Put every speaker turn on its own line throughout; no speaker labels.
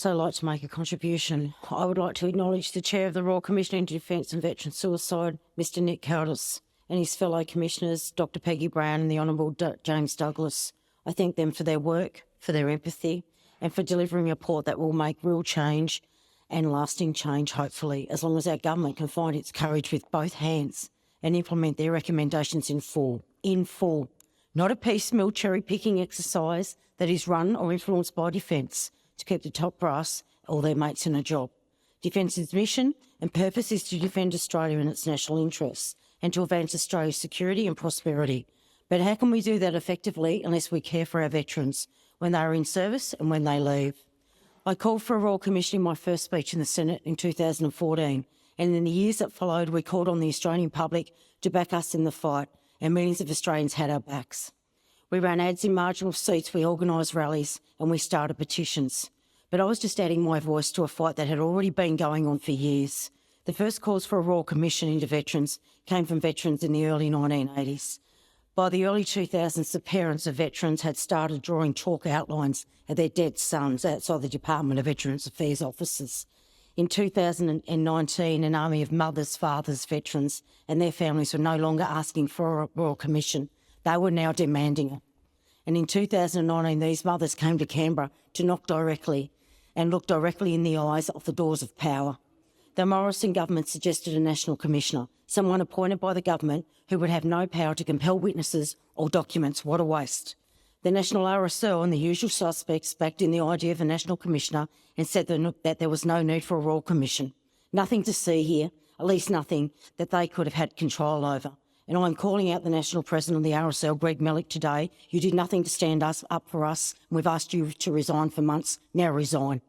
also like to make a contribution. I would like to acknowledge the Chair of the Royal Commission into Defence and Veteran Suicide, Mr Nick Kaldas, and his fellow Commissioners, Dr Peggy Brown and the Honourable James Douglas. I thank them for their work, for their empathy, and for delivering a report that will make real change and lasting change, hopefully, as long as our government can find its courage with both hands and implement their recommendations in full. In full. Not a piecemeal cherry-picking exercise that is run or influenced by Defence to keep the top brass or their mates in a job. Defence's mission and purpose is to defend Australia and its national interests and to advance Australia's security and prosperity. But how can we do that effectively unless we care for our veterans when they are in service and when they leave? I called for a Royal Commission in my first speech in the Senate in 2014, and in the years that followed we called on the Australian public to back us in the fight, and millions of Australians had our backs. We ran ads in marginal seats, we organised rallies, and we started petitions. But I was just adding my voice to a fight that had already been going on for years. The first calls for a Royal Commission into veterans came from veterans in the early 1980s. By the early 2000s, the parents of veterans had started drawing chalk outlines of their dead sons outside the Department of Veterans Affairs offices. In 2019, an army of mothers, fathers, veterans and their families were no longer asking for a Royal Commission. They were now demanding it. And in 2019, these mothers came to Canberra to knock directly and look directly in the eyes of the doors of power. The Morrison government suggested a National Commissioner, someone appointed by the government who would have no power to compel witnesses or documents. What a waste. The National RSL and the usual suspects backed in the idea of a National Commissioner and said that there was no need for a Royal Commission. Nothing to see here, at least nothing that they could have had control over. And I'm calling out the National President of the RSL, Greg Mellick, today. You did nothing to stand up for us. We've asked you to resign for months. Now resign.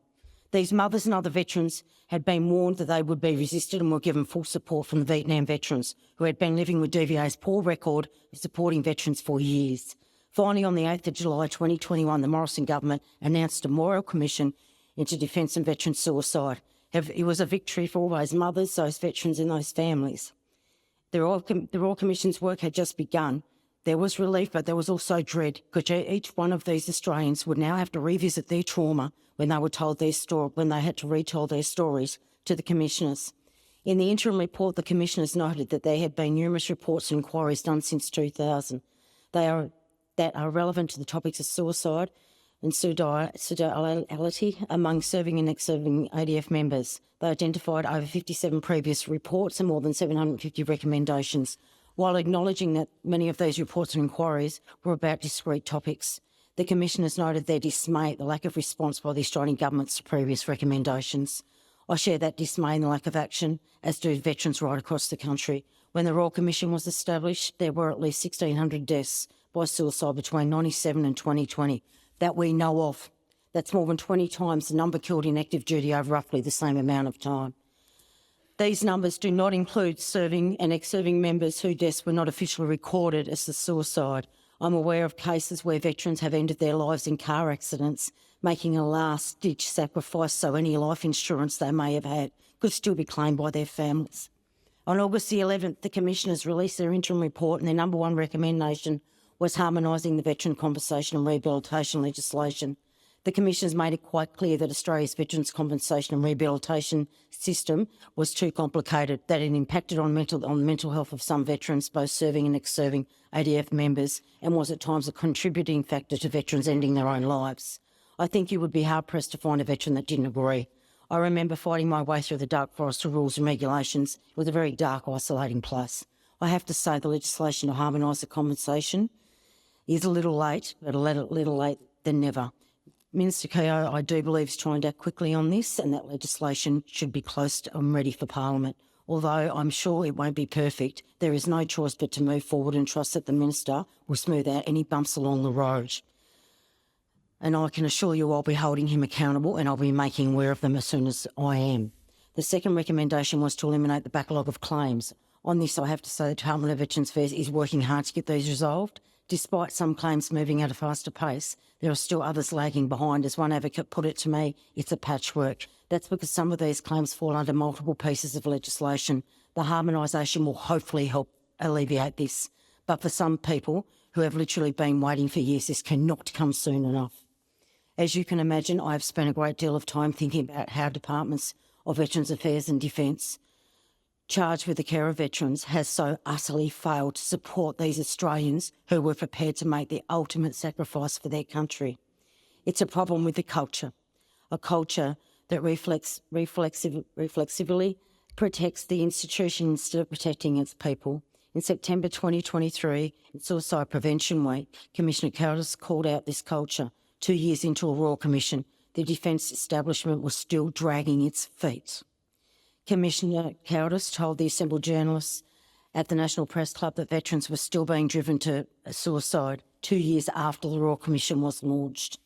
These mothers and other veterans had been warned that they would be resisted and were given full support from the Vietnam veterans who had been living with DVA's poor record of supporting veterans for years. Finally, on the 8th of July 2021, the Morrison government announced a Royal Commission into Defence and Veteran Suicide. It was a victory for all those mothers, those veterans and those families. The Royal Commission's work had just begun. There was relief, but there was also dread, because each one of these Australians would now have to revisit their trauma when they were told their story, when they had to retell their stories to the commissioners. In the interim report, the commissioners noted that there had been numerous reports and inquiries done since 2000 that are relevant to the topics of suicide and suicidality among serving and ex-serving ADF members. They identified over 57 previous reports and more than 750 recommendations, while acknowledging that many of these reports and inquiries were about discrete topics. The commissioners noted their dismay at the lack of response by the Australian government's previous recommendations. I share that dismay and the lack of action, as do veterans right across the country. When the Royal Commission was established, there were at least 1,600 deaths by suicide between 1997 and 2020 that we know of. That's more than 20 times the number killed in active duty over roughly the same amount of time. These numbers do not include serving and ex-serving members whose deaths were not officially recorded as a suicide. I'm aware of cases where veterans have ended their lives in car accidents, making a last-ditch sacrifice so any life insurance they may have had could still be claimed by their families. On August the 11th, the Commissioners released their interim report, and their number one recommendation was harmonising the veteran compensation and rehabilitation legislation. The Commissioners made it quite clear that Australia's veterans compensation and rehabilitation system was too complicated, that it impacted on the mental health of some veterans, both serving and ex-serving ADF members, and was at times a contributing factor to veterans ending their own lives. I think you would be hard-pressed to find a veteran that didn't agree. I remember fighting my way through the dark forest of rules and regulations. It was a very dark, isolating place. I have to say the legislation to harmonise the compensation is a little late, but a little late than never. Minister Keogh, I do believe, is trying to act quickly on this, and that legislation should be close to and ready for Parliament. Although I'm sure it won't be perfect, there is no choice but to move forward and trust that the Minister will smooth out any bumps along the road. And I can assure you I'll be holding him accountable, and I'll be making aware of them as soon as I am. The second recommendation was to eliminate the backlog of claims. On this, I have to say the Department of Veterans Affairs is working hard to get these resolved. Despite some claims moving at a faster pace, there are still others lagging behind. As one advocate put it to me, it's a patchwork. That's because some of these claims fall under multiple pieces of legislation. The harmonisation will hopefully help alleviate this. But for some people who have literally been waiting for years, this cannot come soon enough. As you can imagine, I have spent a great deal of time thinking about how departments of Veterans Affairs and Defence charged with the care of veterans has so utterly failed to support these Australians who were prepared to make the ultimate sacrifice for their country. It's a problem with the culture, a culture that reflexively protects the institution instead of protecting its people. In September 2023, in Suicide Prevention Week, Commissioner Kaldas called out this culture. 2 years into a Royal Commission, the defence establishment was still dragging its feet. Commissioner Kaldas told the assembled journalists at the National Press Club that veterans were still being driven to suicide 2 years after the Royal Commission was launched.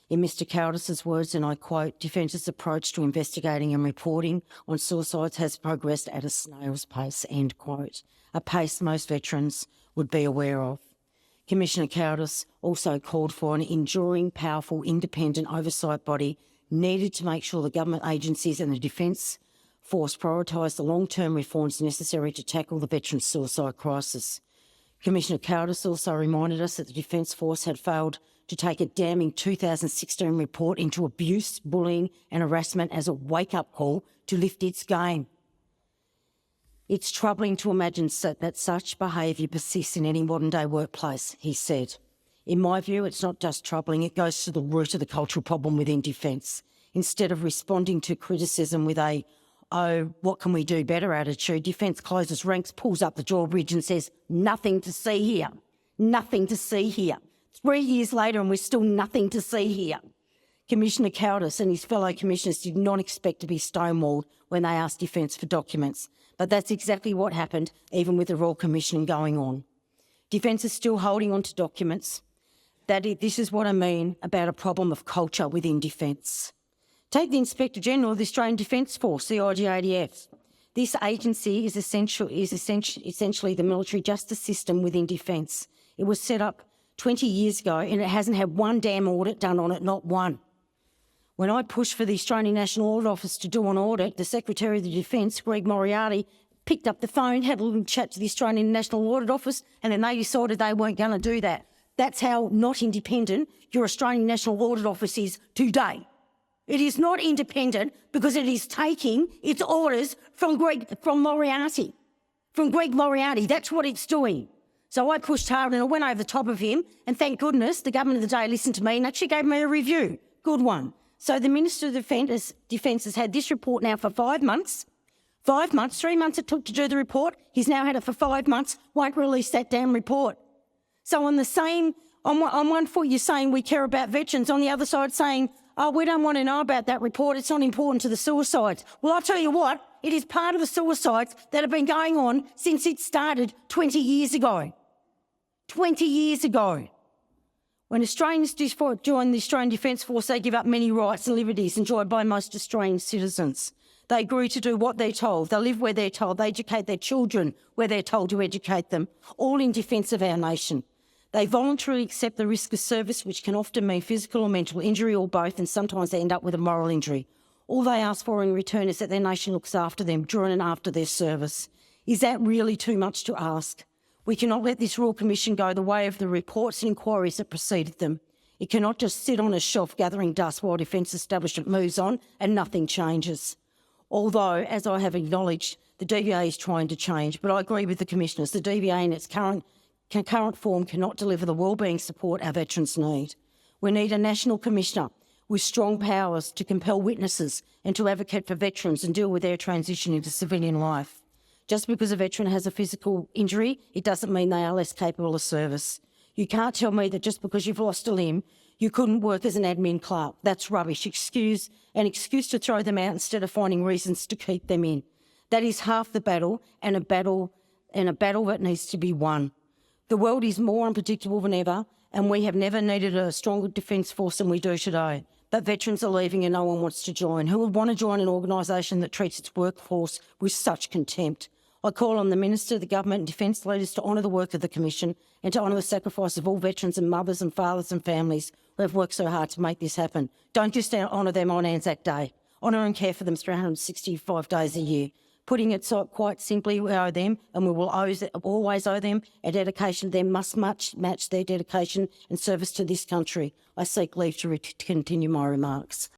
In Mr Kaldas's words, and I quote, "Defence's approach to investigating and reporting on suicides has progressed at a snail's pace," end quote, a pace most veterans would be aware of. Commissioner Kaldas also called for an enduring, powerful, independent oversight body needed to make sure the government agencies and the Defence Force prioritise the long-term reforms necessary to tackle the veteran suicide crisis. Commissioner Kaldas also reminded us that the Defence Force had failed to take a damning 2016 report into abuse, bullying and harassment as a wake-up call to lift its game. "It's troubling to imagine that such behaviour persists in any modern-day workplace," he said. "In my view, it's not just troubling, it goes to the root of the cultural problem within Defence. Instead of responding to criticism with a, 'oh, what can we do better' attitude, Defence closes ranks, pulls up the drawbridge and says, 'Nothing to see here, nothing to see here.' 3 years later and we're still nothing to see here." Commissioner Kaldas and his fellow commissioners did not expect to be stonewalled when they asked Defence for documents, but that's exactly what happened, even with the Royal Commission going on. Defence is still holding on to documents. This is what I mean about a problem of culture within Defence. Take the Inspector General of the Australian Defence Force, the IGADF. This agency is essentially the military justice system within Defence. It was set up 20 years ago and it hasn't had one damn audit done on it, not one. When I pushed for the Australian National Audit Office to do an audit, the Secretary of the Defence, Greg Moriarty, picked up the phone, had a little chat to the Australian National Audit Office, and then they decided they weren't going to do that. That's how not independent your Australian National Audit Office is today. It is not independent because it is taking its orders from Greg Moriarty. From Greg Moriarty, that's what it's doing. So I pushed hard and I went over the top of him, and thank goodness the government of the day listened to me and actually gave me a review. Good one. So the Minister of Defence has had this report now for 5 months. 5 months, 3 months it took to do the report. He's now had it for 5 months, won't release that damn report. So on one foot you're saying we care about veterans, on the other side saying, oh, we don't want to know about that report, it's not important to the suicides. Well, I'll tell you what, it is part of the suicides that have been going on since it started 20 years ago. 20 years ago. When Australians join the Australian Defence Force, they give up many rights and liberties enjoyed by most Australian citizens. They agree to do what they're told. They live where they're told. They educate their children where they're told to educate them, all in defence of our nation. They voluntarily accept the risk of service, which can often mean physical or mental injury or both, and sometimes they end up with a moral injury. All they ask for in return is that their nation looks after them during and after their service. Is that really too much to ask? We cannot let this Royal Commission go the way of the reports and inquiries that preceded them. It cannot just sit on a shelf gathering dust while Defence Establishment moves on and nothing changes. Although, as I have acknowledged, the DVA is trying to change, but I agree with the Commissioners, the DVA in its current form cannot deliver the wellbeing support our veterans need. We need a National Commissioner with strong powers to compel witnesses and to advocate for veterans and deal with their transition into civilian life. Just because a veteran has a physical injury, it doesn't mean they are less capable of service. You can't tell me that just because you've lost a limb, you couldn't work as an admin clerk. That's rubbish. An excuse to throw them out instead of finding reasons to keep them in. That is half the battle, and a battle that needs to be won. The world is more unpredictable than ever, and we have never needed a stronger defence force than we do today. But veterans are leaving and no one wants to join. Who would want to join an organisation that treats its workforce with such contempt? I call on the Minister, the Government and Defence leaders to honour the work of the Commission and to honour the sacrifice of all veterans and mothers and fathers and families who have worked so hard to make this happen. Don't just honour them on Anzac Day. Honour and care for them 365 days a year. Putting it so quite simply, we owe them, and we will always owe them. Our dedication to them must match their dedication and service to this country. I seek leave to continue my remarks.